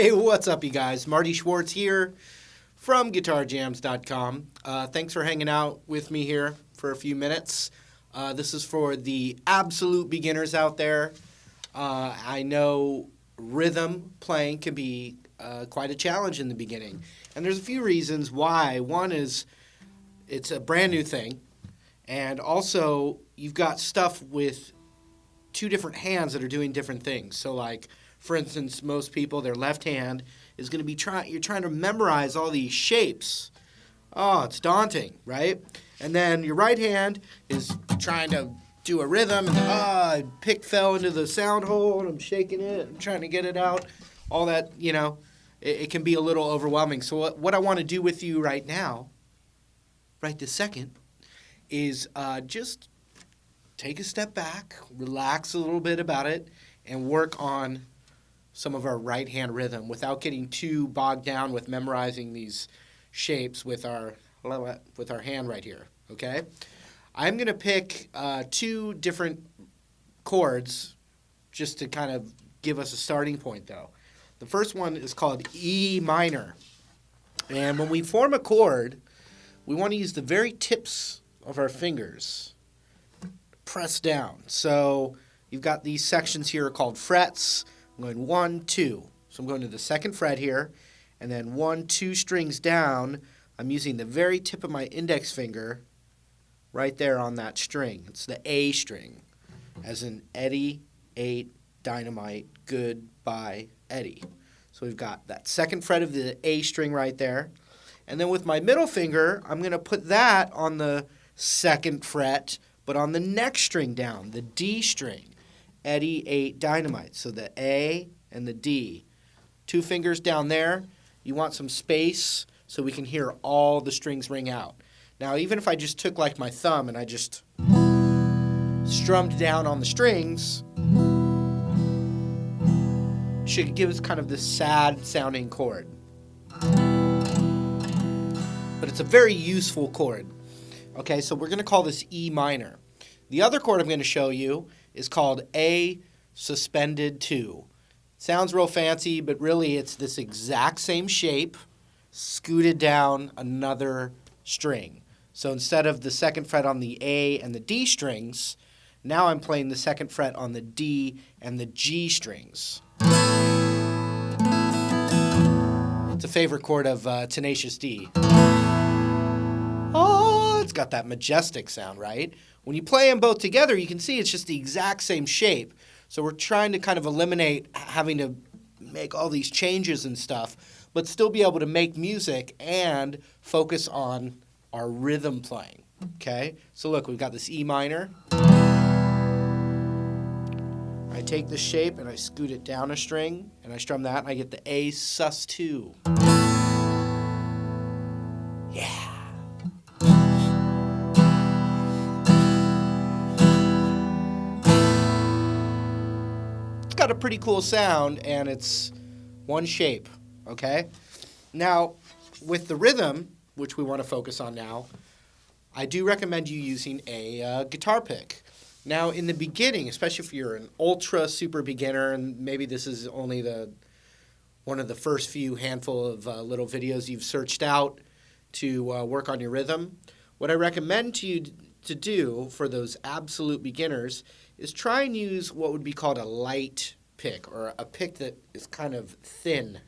Hey, what's up, you guys? Marty Schwartz here from GuitarJams.com. Thanks for hanging out with me here for a few minutes. This is for the absolute beginners out there. I know rhythm playing can be quite a challenge in the beginning. And there's a few reasons why. One is it's a brand new thing. And also, you've got stuff with two different hands that are doing different things. So, like, for instance, most people, their left hand is going to be you're trying to memorize all these shapes. Oh, it's daunting, right? And then your right hand is trying to do a rhythm, and pick fell into the sound hole, and I'm shaking it, I'm trying to get it out. All that, it can be a little overwhelming. So what I want to do with you right now, right this second, is just take a step back, relax a little bit about it, and work on some of our right-hand rhythm without getting too bogged down with memorizing these shapes with our hand right here, okay? I'm going to pick two different chords just to kind of give us a starting point, though. The first one is called E minor. And when we form a chord, we want to use the very tips of our fingers. Press down. So you've got these sections here called frets. I'm going 1, 2. So I'm going to the second fret here, and then 1, 2 strings down. I'm using the very tip of my index finger right there on that string. It's the A string, as in Eddie, 8, dynamite, goodbye, Eddie. So we've got that second fret of the A string right there. And then with my middle finger, I'm going to put that on the second fret, but on the next string down, the D string. Eddie, 8, dynamite. So the A and the D. 2 fingers down there. You want some space so we can hear all the strings ring out. Now, even if I just took like my thumb and I just strummed down on the strings, it should give us kind of this sad sounding chord. But it's a very useful chord. Okay, so we're going to call this E minor. The other chord I'm going to show you is called A suspended 2. Sounds real fancy, but really it's this exact same shape scooted down another string. So instead of the second fret on the A and the D strings, now I'm playing the second fret on the D and the G strings. It's a favorite chord of Tenacious D. Oh, it's got that majestic sound, right? When you play them both together, you can see it's just the exact same shape. So we're trying to kind of eliminate having to make all these changes and stuff, but still be able to make music and focus on our rhythm playing, okay? So look, we've got this E minor. I take the shape and I scoot it down a string, and I strum that, and I get the A sus2. Yeah. Got a pretty cool sound, and it's one shape, okay? Now, with the rhythm, which we want to focus on now, I do recommend you using a guitar pick. Now, in the beginning, especially if you're an ultra super beginner, and maybe this is only one of the first few handful of little videos you've searched out to work on your rhythm, what I recommend to you to do for those absolute beginners is try and use what would be called a light pick, or a pick that is kind of thin.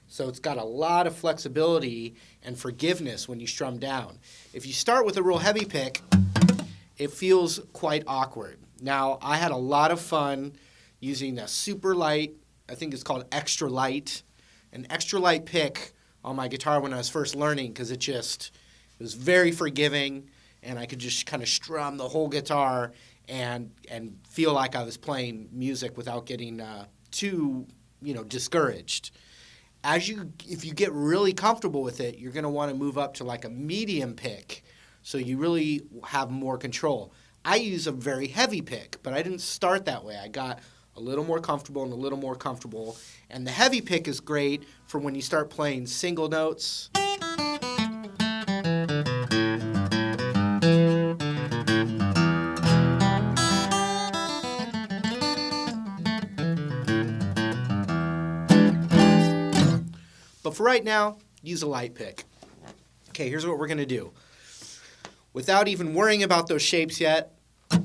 So it's got a lot of flexibility and forgiveness when you strum down. If you start with a real heavy pick, it feels quite awkward. Now, I had a lot of fun using a super light, I think it's called extra light, an extra light pick on my guitar when I was first learning, because it was very forgiving, and I could just kind of strum the whole guitar and feel like I was playing music without getting too, discouraged. If you get really comfortable with it, you're going to want to move up to like a medium pick, so you really have more control. I use a very heavy pick, but I didn't start that way. I got a little more comfortable and a little more comfortable, and the heavy pick is great for when you start playing single notes. for right now, use a light pick. Okay, here's what we're going to do. Without even worrying about those shapes yet, I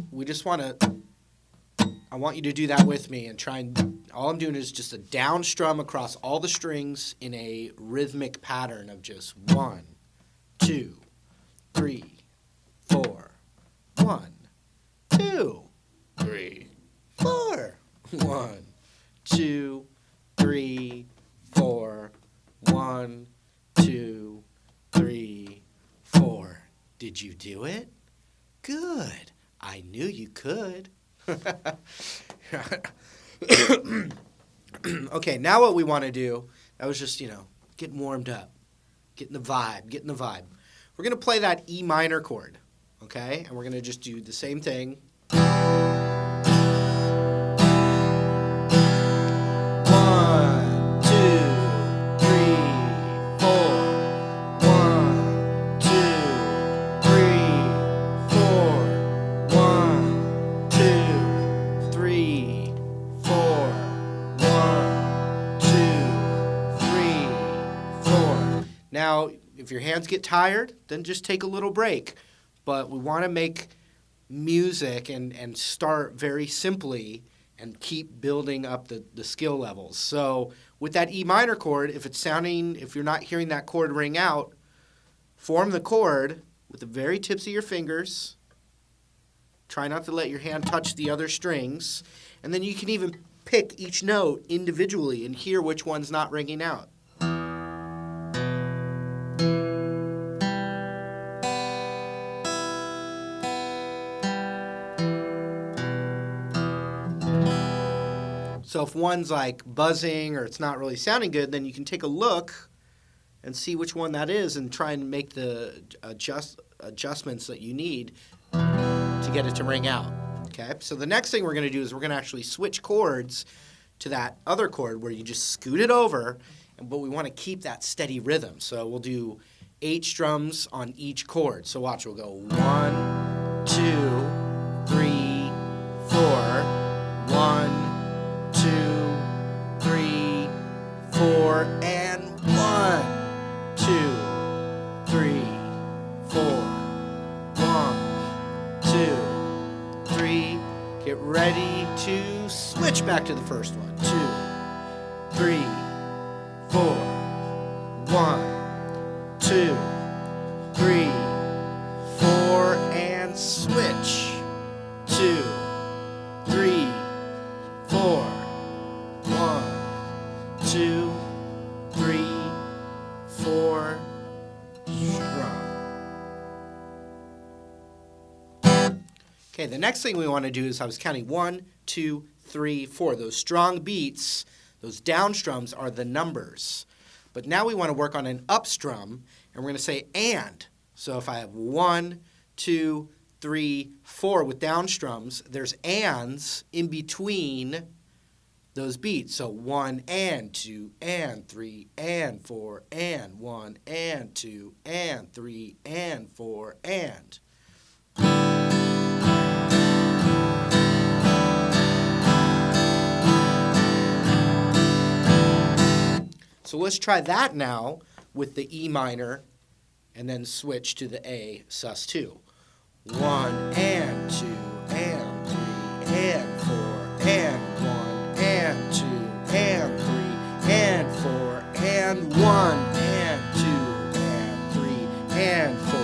want you to do that with me and all I'm doing is just a down strum across all the strings in a rhythmic pattern of just 1, 2, 3, 4, 1, 2, 3, 4, 1, 2, 3, 4, 1, 2, 3, 4. Did you do it? Good. I knew you could. Okay, now what we want to do, that was just, getting warmed up, getting the vibe. We're going to play that E minor chord, okay? And we're going to just do the same thing. 1, 2, 3, 4. 1, 2, 3, 4. 1, 2, 3, 4. 1, 2, 3, 4. Now, if your hands get tired, then just take a little break. But we want to make music and start very simply and keep building up the skill levels. So with that E minor chord, if you're not hearing that chord ring out, form the chord with the very tips of your fingers. Try not to let your hand touch the other strings. And then you can even pick each note individually and hear which one's not ringing out. So if one's like buzzing or it's not really sounding good, then you can take a look and see which one that is and try and make the adjustments that you need to get it to ring out. Okay, so the next thing we're going to do is we're going to actually switch chords to that other chord where you just scoot it over, but we want to keep that steady rhythm. So we'll do 8 strums on each chord. So watch, we'll go 1, 2, 3, 4, 1, 2, 3, 4, and 1, 2, 3, 4, 1, 2, 3. Get ready to switch back to the first one. 2, 3, 4, 1, 2, 3, 4, and switch. 2, 3, 4. 1, 2, 3, 4, strum. Okay, the next thing we want to do is I was counting 1, 2, 3, 4. Those strong beats, those down strums are the numbers. But now we want to work on an up strum, and we're going to say and. So if I have 1, 2, 3, 4 with down strums, there's ands in between those beats. So 1 and 2 and 3 and 4 and 1 and 2 and 3 and 4 and. So let's try that now with the E minor and then switch to the A sus2. 1 and 2 and 3 and 4 and 1 and 2 and 3 and 4 and 1 and 2 and 3 and 4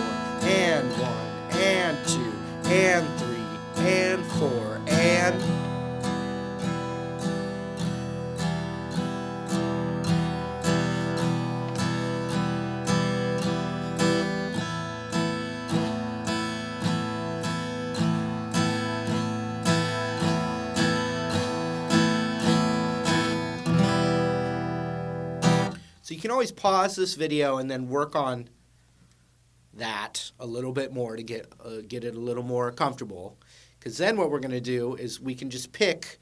and 1 and 2 and 3 and 4 and. So you can always pause this video and then work on that a little bit more to get it a little more comfortable. Because then what we're going to do is we can just pick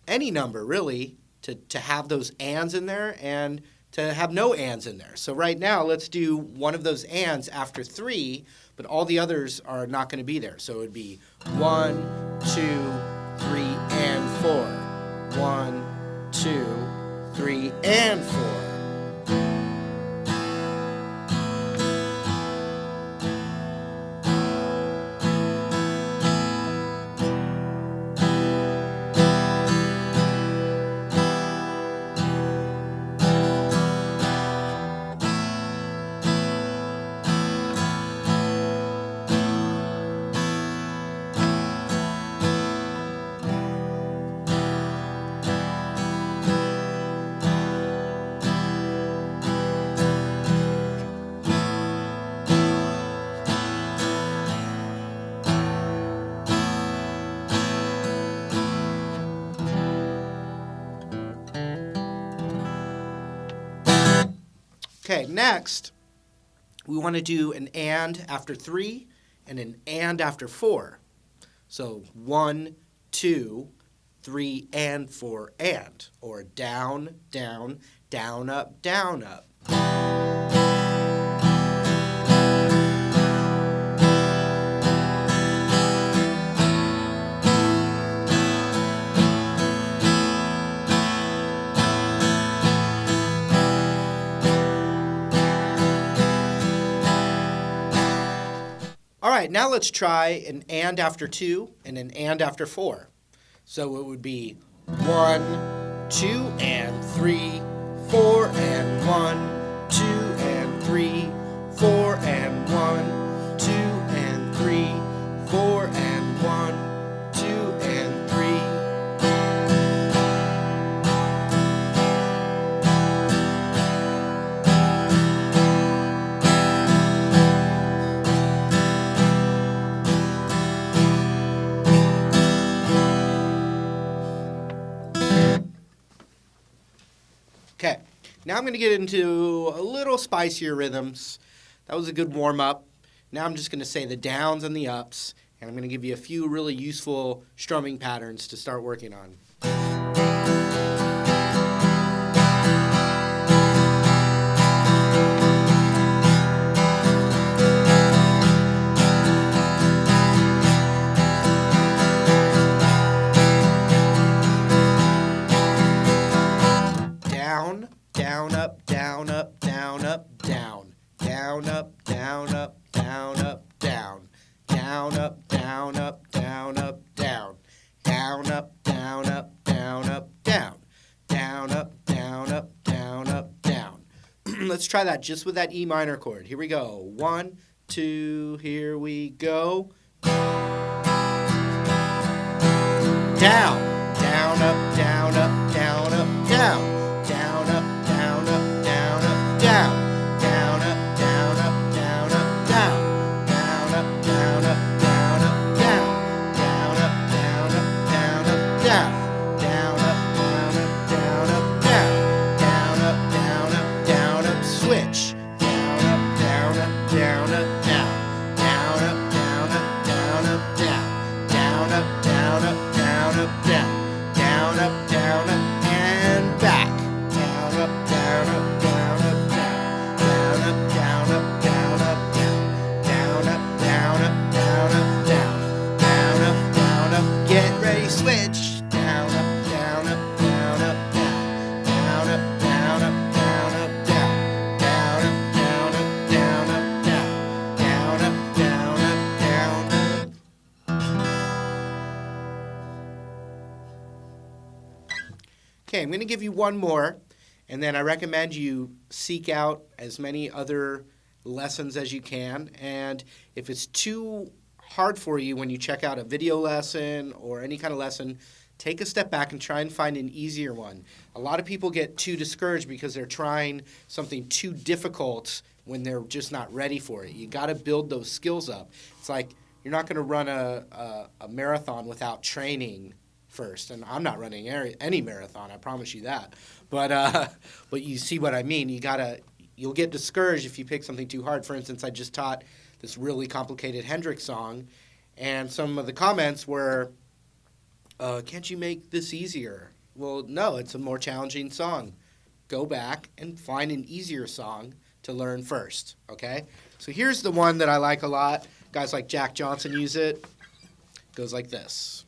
any number, really, to have those ands in there and to have no ands in there. So right now, let's do one of those ands after 3, but all the others are not going to be there. So it would be 1, 2, 3, and 4. 1, 2, 3, and 4. Okay, next, we want to do an and after 3 and an and after 4. So 1, 2, 3, and 4, and. Or down, down, down, up, down, up. All right, now let's try an and after 2 and an and after 4. So it would be 1, 2, and 3, 4, and 1, 2, and 3, 4, and 1, 2, and 3, 4, and 1, 2, and 3. Okay, now I'm going to get into a little spicier rhythms. That was a good warm-up. Now I'm just going to say the downs and the ups, and I'm going to give you a few really useful strumming patterns to start working on. Down, down, up, down, up, down, up, down. Down, up, down, up, down, up, down. Down, up, down, up, down, up, down. Down, up, down, up, down, up, down. Down, up, down, up, down, up, down. Let's try that just with that E minor chord. Here we go. 1, 2, here we go. Down, down, up, down, up, down, up, down. Down, up, down, up, down, up, down. Down, up, down, up, down, up, down. Down, up, down, up, down, up, down. Down, up, down, up, down, up, down. Down, up, down, up, down, up, down. Down, up, down, up, down, up, switch. Down, up, down, up, down, up, down. Down, up, down, up, down, up, down. Down, up, down, up, down, up, down. Down, up, down, up, and back. Down, up, down, up, down, up, down. Down, up, down, up, down, up, down. Down, up, down, up, down, up, down. Down, up, down, up, get ready, switch. Down, up, down, up, down, up, down. Down, up, down, up, down, up, down. Down, up, down, up, down, up, down. Down, up, down, up, down, up. Okay, I'm going to give you one more, and then I recommend you seek out as many other lessons as you can. And if it's too hard for you when you check out a video lesson or any kind of lesson, take a step back and try and find an easier one. A lot of people get too discouraged because they're trying something too difficult when they're just not ready for it. You got to build those skills up. It's like you're not going to run a marathon without training first, and I'm not running any marathon, I promise you that. But you see what I mean. You'll get discouraged if you pick something too hard. For instance, I just taught this really complicated Hendrix song, and some of the comments were, can't you make this easier? Well, no, it's a more challenging song. Go back and find an easier song to learn first, okay? So here's the one that I like a lot. Guys like Jack Johnson use it. It goes like this.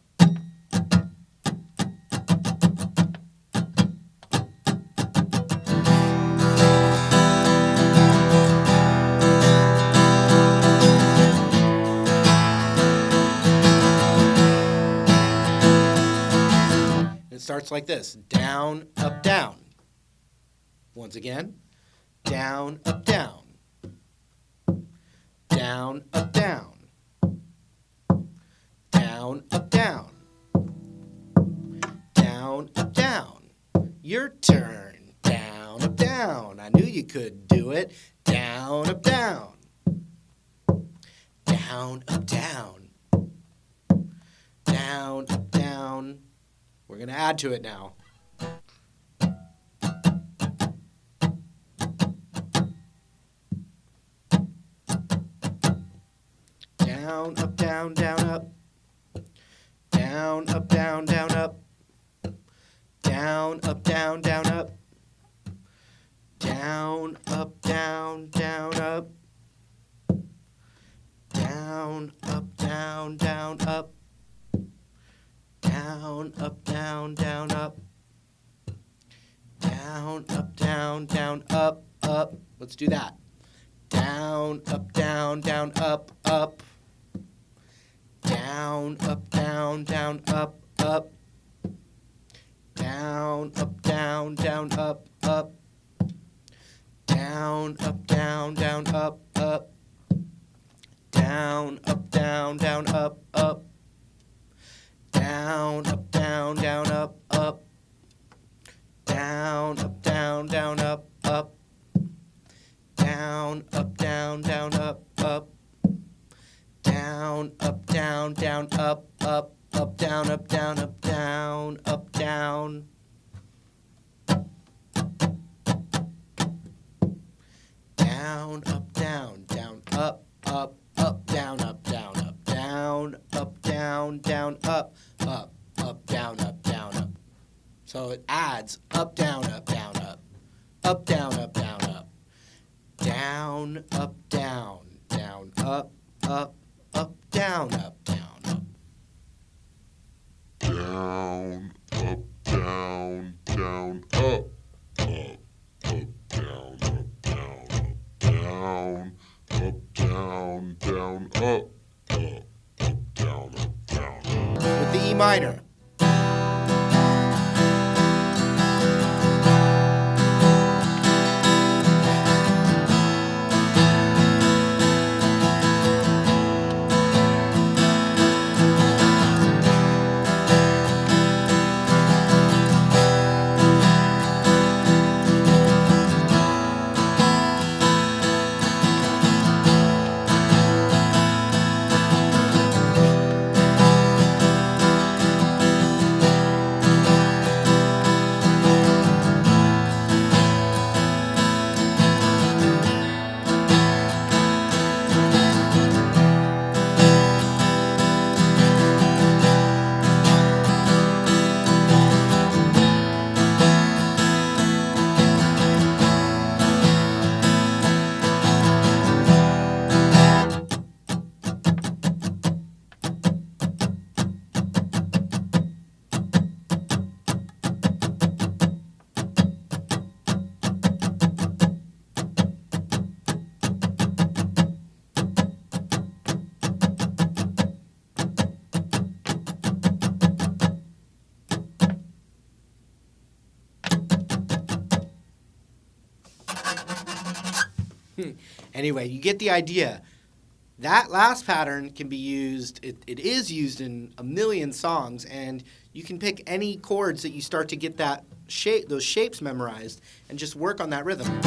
It starts like this. Down, up, down. Once again. Down, up, down. Down, up, down. Down, up, down. Down, up, down. Your turn. Down, up, down. I knew you could do it. Down, up, down. Down, up, down. Down, up, down. We're going to add to it now. down, up, down, down, up, down, up, down, down, up, down, up, down, down, up, down, up, down, down, up, down, up, down, down, up, down, up, down, down, up, down, up, down, down, up, up. Let's do that. Down, up, down, down, up, up. Down, up, down, down, up, up. Down, up, down, down, up, up. Down, up, down, down, up, up. Down, up, down, down, up, up. Down, up, down, down, up, up. Down, up, down, down, up, up. Down, up, down, down, up, up. Down, up, down, down, up, up. Up, down, up, down, up, down, up, down. Down, up, down, down, up, up, up, down, up, down, up, down, up, down, down, up, up, down, up, down, up. So it adds up, down, up, down, up, up, down, up, down, up, down, up, down, down, up, up, up, down, up, down, up. Down, up, down, down, up, down, up, down, up, down, up, down, down, up, down, up, down, up. With the E minor. Anyway, you get the idea. That last pattern can be used, it is used in a million songs, and you can pick any chords that you start to get that shape, those shapes memorized, and just work on that rhythm.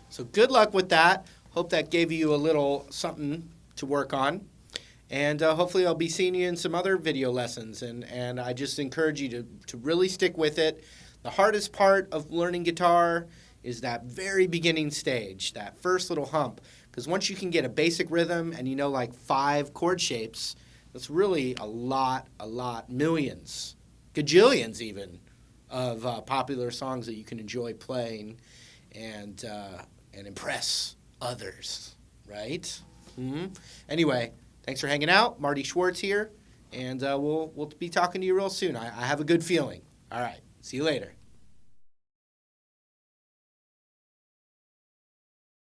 So good luck with that. Hope that gave you a little something to work on. And hopefully I'll be seeing you in some other video lessons. And I just encourage you to really stick with it. The hardest part of learning guitar is that very beginning stage, that first little hump. Because once you can get a basic rhythm and you know like 5 chord shapes, that's really a lot, millions, gajillions even, of popular songs that you can enjoy playing and impress others, right? Anyway, thanks for hanging out. Marty Schwartz here, and we'll be talking to you real soon. I have a good feeling. All right, see you later.